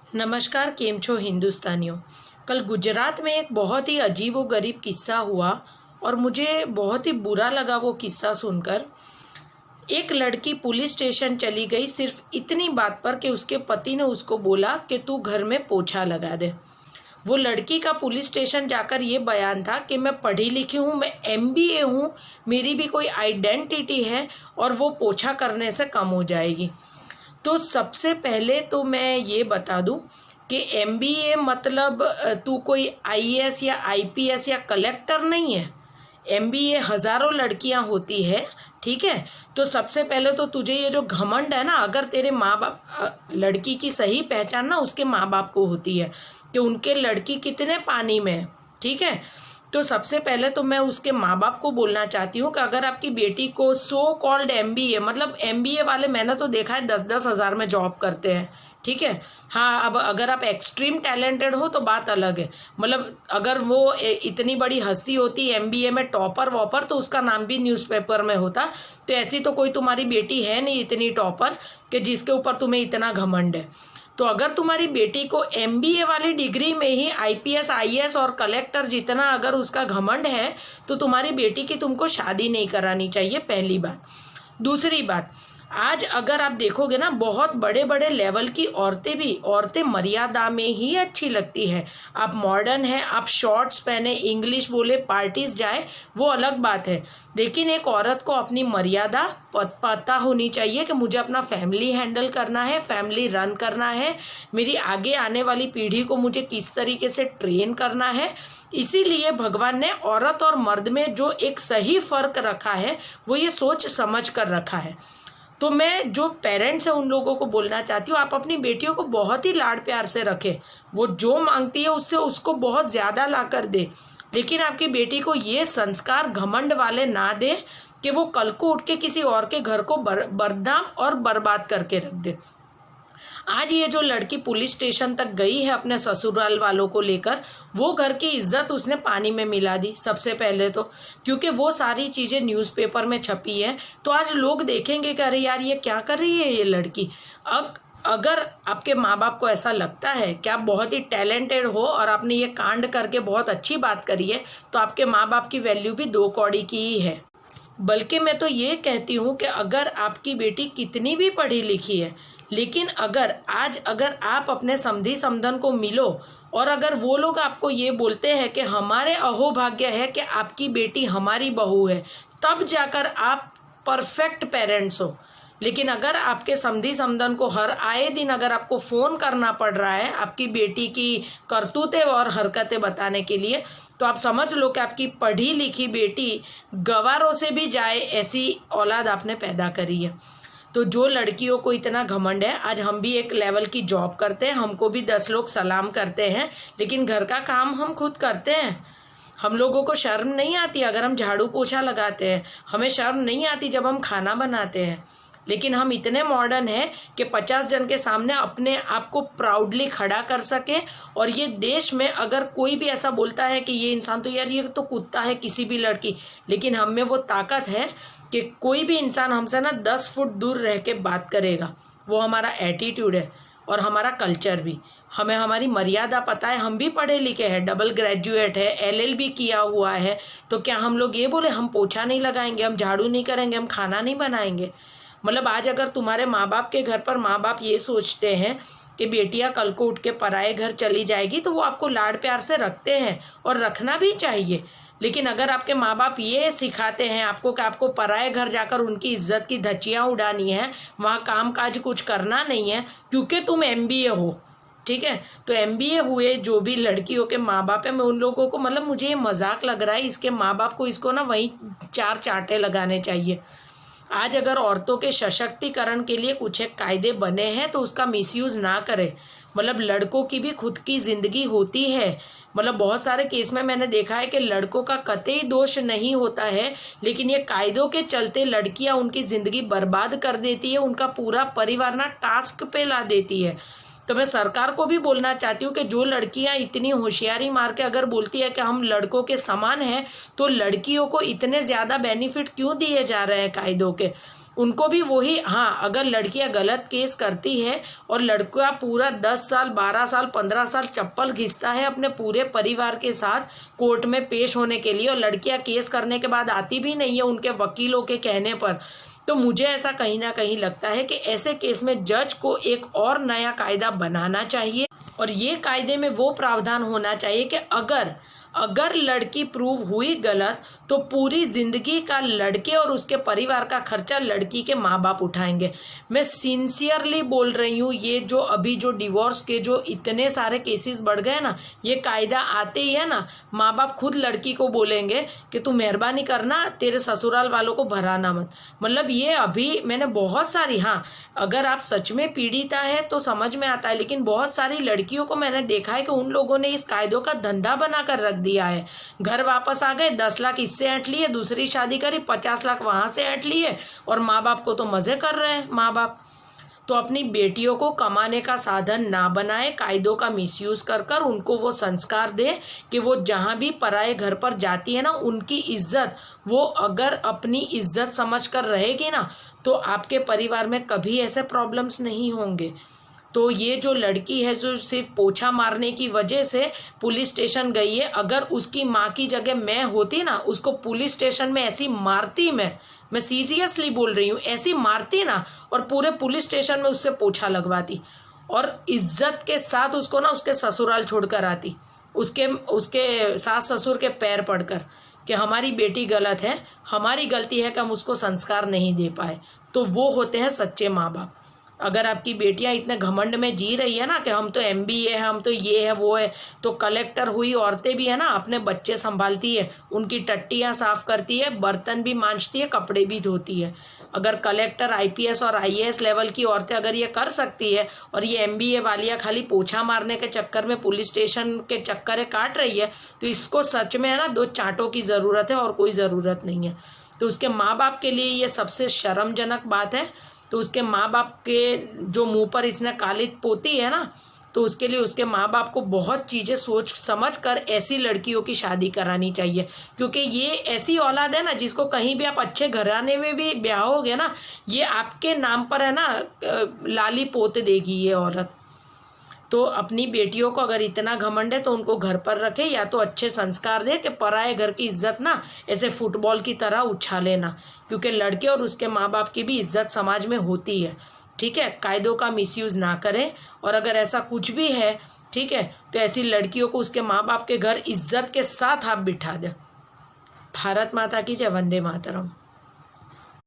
नमस्कार, केम छो हिंदुस्तानियों। कल गुजरात में एक बहुत ही अजीब व गरीब किस्सा हुआ और मुझे बहुत ही बुरा लगा वो किस्सा सुनकर। एक लड़की पुलिस स्टेशन चली गई सिर्फ इतनी बात पर कि उसके पति ने उसको बोला कि तू घर में पोछा लगा दे। वो लड़की का पुलिस स्टेशन जाकर ये बयान था कि मैं पढ़ी लिखी हूँ, मैं एमबीए हूँ, मेरी भी कोई आइडेंटिटी है और वो पोछा करने से कम हो जाएगी। तो सबसे पहले तो मैं ये बता दूं कि एमबीए मतलब तू कोई आईएएस या आईपीएस या कलेक्टर नहीं है। एमबीए हज़ारों लड़कियां होती है, ठीक है। तो सबसे पहले तो तुझे ये जो घमंड है ना, अगर तेरे माँ बाप, लड़की की सही पहचान ना उसके माँ बाप को होती है कि उनके लड़की कितने पानी में है, ठीक है। तो सबसे पहले तो मैं उसके माँ बाप को बोलना चाहती हूँ कि अगर आपकी बेटी को सो कॉल्ड एमबीए, मतलब एमबीए वाले मैंने तो देखा है 10-10 हज़ार में जॉब करते हैं, ठीक है। हाँ, अब अगर आप एक्सट्रीम टैलेंटेड हो तो बात अलग है। मतलब अगर वो इतनी बड़ी हस्ती होती एमबीए में टॉपर वॉपर तो उसका नाम भी न्यूज़पेपर में होता। तो ऐसी तो कोई तुम्हारी बेटी है नहीं इतनी टॉपर कि जिसके ऊपर तुम्हें इतना घमंड है। तो अगर तुम्हारी बेटी को एमबीए वाली डिग्री में ही आईपीएस आईएएस और कलेक्टर जितना अगर उसका घमंड है तो तुम्हारी बेटी की तुमको शादी नहीं करानी चाहिए, पहली बात। दूसरी बात, आज अगर आप देखोगे ना, बहुत बड़े बड़े लेवल की औरतें मर्यादा में ही अच्छी लगती है। आप मॉडर्न है, आप शॉर्ट्स पहने, इंग्लिश बोले, पार्टीज जाए, वो अलग बात है। लेकिन एक औरत को अपनी मर्यादा पता होनी चाहिए कि मुझे अपना फैमिली हैंडल करना है, फैमिली रन करना है, मेरी आगे आने वाली पीढ़ी को मुझे किस तरीके से ट्रेन करना है। इसीलिए भगवान ने औरत और मर्द में जो एक सही फर्क रखा है वो ये सोच समझ कर रखा है। तो मैं जो पेरेंट्स हैं उन लोगों को बोलना चाहती हूँ, आप अपनी बेटियों को बहुत ही लाड प्यार से रखें। वो जो मांगती है उससे उसको बहुत ज़्यादा ला कर दे, लेकिन आपकी बेटी को ये संस्कार घमंड वाले ना दे कि वो कल को उठ के किसी और के घर को बदनाम और बर्बाद करके रख दे। आज ये जो लड़की पुलिस स्टेशन तक गई है अपने ससुराल वालों को लेकर, वो घर की इज्जत उसने पानी में मिला दी सबसे पहले तो, क्योंकि वो सारी चीज़ें न्यूज़पेपर में छपी है। तो आज लोग देखेंगे कि अरे यार ये क्या कर रही है ये लड़की। अब अगर आपके माँ बाप को ऐसा लगता है कि आप बहुत ही टैलेंटेड हो और आपने ये कांड करके बहुत अच्छी बात करी है, तो आपके माँ बाप की वैल्यू भी 2 कौड़ी की ही है। बल्कि मैं तो ये कहती हूँ कि अगर आपकी बेटी कितनी भी पढ़ी लिखी है, लेकिन अगर आप अपने समधी समधन को मिलो और अगर वो लोग आपको ये बोलते हैं कि हमारे अहोभाग्य है कि आपकी बेटी हमारी बहू है, तब जाकर आप परफेक्ट पेरेंट्स हो। लेकिन अगर आपके समधी समधन को हर आए दिन अगर आपको फ़ोन करना पड़ रहा है आपकी बेटी की करतूतें और हरकतें बताने के लिए, तो आप समझ लो कि आपकी पढ़ी लिखी बेटी गवारों से भी जाए ऐसी औलाद आपने पैदा करी है। तो जो लड़कियों को इतना घमंड है, आज हम भी एक लेवल की जॉब करते हैं, हमको भी 10 लोग सलाम करते हैं, लेकिन घर का काम हम खुद करते हैं। हम लोगों को शर्म नहीं आती अगर हम झाड़ू पोछा लगाते हैं, हमें शर्म नहीं आती जब हम खाना बनाते हैं। लेकिन हम इतने मॉडर्न हैं कि 50 जन के सामने अपने आप को प्राउडली खड़ा कर सकें। और ये देश में अगर कोई भी ऐसा बोलता है कि ये इंसान तो यार ये तो कुत्ता है, किसी भी लड़की, लेकिन हम में वो ताकत है कि कोई भी इंसान हमसे ना 10 फुट दूर रह के बात करेगा। वो हमारा एटीट्यूड है और हमारा कल्चर भी। हमें हमारी मर्यादा पता है, हम भी पढ़े लिखे हैं, डबल ग्रेजुएट है, एलएलबी किया हुआ है। तो क्या हम लोग ये बोले हम पोछा नहीं लगाएंगे, हम झाड़ू नहीं करेंगे, हम खाना नहीं बनाएंगे? मतलब आज अगर तुम्हारे माँ बाप के घर पर माँ बाप ये सोचते हैं कि बेटियाँ कल को उठ के पराए घर चली जाएगी, तो वो आपको लाड प्यार से रखते हैं और रखना भी चाहिए। लेकिन अगर आपके माँ बाप ये सिखाते हैं आपको कि आपको पराए घर जाकर उनकी इज्जत की धज्जियाँ उड़ानी है, वहाँ काम काज कुछ करना नहीं है क्योंकि तुम एमबीए हो, ठीक है। तो एमबीए हुए जो भी लड़कियों के माँ बाप है, मैं उन लोगों को, मतलब मुझे ये मजाक लग रहा है, इसके माँ बाप को इसको ना वहीं 4 चांटे लगाने चाहिए। आज अगर औरतों के सशक्तिकरण के लिए कुछ एक कायदे बने हैं तो उसका मिसयूज़ ना करें। मतलब लड़कों की भी खुद की ज़िंदगी होती है। मतलब बहुत सारे केस में मैंने देखा है कि लड़कों का कतई दोष नहीं होता है, लेकिन ये कायदों के चलते लड़कियां उनकी ज़िंदगी बर्बाद कर देती है, उनका पूरा परिवार ना टास्क पे ला देती है। तो मैं सरकार को भी बोलना चाहती हूँ कि जो लड़कियाँ इतनी होशियारी मार के अगर बोलती है कि हम लड़कों के समान हैं, तो लड़कियों को इतने ज़्यादा बेनिफिट क्यों दिए जा रहे हैं कायदों के? उनको भी वही, हाँ, अगर लड़कियां गलत केस करती है और लड़का पूरा 10 साल 12 साल 15 साल चप्पल घिसता है अपने पूरे परिवार के साथ कोर्ट में पेश होने के लिए, और लड़कियां केस करने के बाद आती भी नहीं है उनके वकीलों के कहने पर, तो मुझे ऐसा कहीं ना कहीं लगता है कि ऐसे केस में जज को एक और नया कायदा बनाना चाहिए। और ये कायदे में वो प्रावधान होना चाहिए कि अगर लड़की प्रूव हुई गलत तो पूरी जिंदगी का लड़के और उसके परिवार का खर्चा लड़की के माँ बाप उठाएंगे। मैं सिंसियरली बोल रही हूँ, ये जो अभी जो डिवोर्स के जो इतने सारे केसेस बढ़ गए ना, ये कायदा आते ही है ना, माँ बाप खुद लड़की को बोलेंगे कि तू मेहरबानी करना, तेरे ससुराल वालों को भराना मत। मतलब ये अभी मैंने बहुत सारी, हाँ, अगर आप सच में पीड़िता है तो समझ में आता है, लेकिन बहुत सारी लड़कियों को मैंने देखा है कि उन लोगों ने इस कायदों का धंधा बनाकर रख दिया है। घर वापस आ गए, 10 लाख इससे ऐंठ लिए, दूसरी शादी करी, 50 लाख वहां से ऐंठ लिए, और माँ बाप को तो मजे कर रहे हैं माँ बाप। तो अपनी बेटियों को कमाने का साधन ना बनाए, कायदों का मिसयूज कर उनको वो संस्कार दे कि वो जहाँ भी पराए घर पर जाती है ना, उनकी इज्जत वो अगर अपनी इज्जत समझ कर रहेगी ना, तो आपके परिवार में कभी ऐसे प्रॉब्लम्स नहीं होंगे। तो ये जो लड़की है जो सिर्फ पोछा मारने की वजह से पुलिस स्टेशन गई है, अगर उसकी माँ की जगह मैं होती ना, उसको पुलिस स्टेशन में ऐसी मारती, मैं सीरियसली बोल रही हूँ, ऐसी मारती ना, और पूरे पुलिस स्टेशन में उससे पोछा लगवाती और इज्जत के साथ उसको ना उसके ससुराल छोड़कर आती, उसके सास ससुर के पैर पड़कर कि हमारी बेटी गलत है, हमारी गलती है कि हम उसको संस्कार नहीं दे पाए। तो वो होते हैं सच्चे माँ बाप। अगर आपकी बेटियां इतने घमंड में जी रही है ना कि हम तो MBA है, हम तो ये है वो है, तो कलेक्टर हुई औरतें भी है ना, अपने बच्चे संभालती है, उनकी टट्टियां साफ करती है, बर्तन भी मांजती है, कपड़े भी धोती है। अगर कलेक्टर IPS और IAS लेवल की औरतें अगर ये कर सकती है, और ये MBA वालियाँ खाली पोछा मारने के चक्कर में पुलिस स्टेशन के चक्कर काट रही है, तो इसको सच में है ना 2 चांटों की ज़रूरत है और कोई ज़रूरत नहीं है। तो उसके माँ बाप के लिए ये सबसे शर्मजनक बात है। तो उसके माँ बाप के जो मुंह पर इसने काली पोती है ना, तो उसके लिए उसके माँ बाप को बहुत चीज़ें सोच समझ कर ऐसी लड़कियों की शादी करानी चाहिए, क्योंकि ये ऐसी औलाद है ना जिसको कहीं भी आप अच्छे घराने में भी ब्याहोगे ना, ये आपके नाम पर है ना लाली पोत देगी ये औरत। तो अपनी बेटियों को अगर इतना घमंड है तो उनको घर पर रखे, या तो अच्छे संस्कार दे कि पराए घर की इज्जत ना ऐसे फुटबॉल की तरह उछाले ना, क्योंकि लड़के और उसके माँ बाप की भी इज्जत समाज में होती है। ठीक है, कायदों का मिसयूज ना करें, और अगर ऐसा कुछ भी है, ठीक है, तो ऐसी लड़कियों को उसके माँ बाप के घर इज्जत के साथ आप बिठा दें। भारत माता की जय, वंदे मातरम।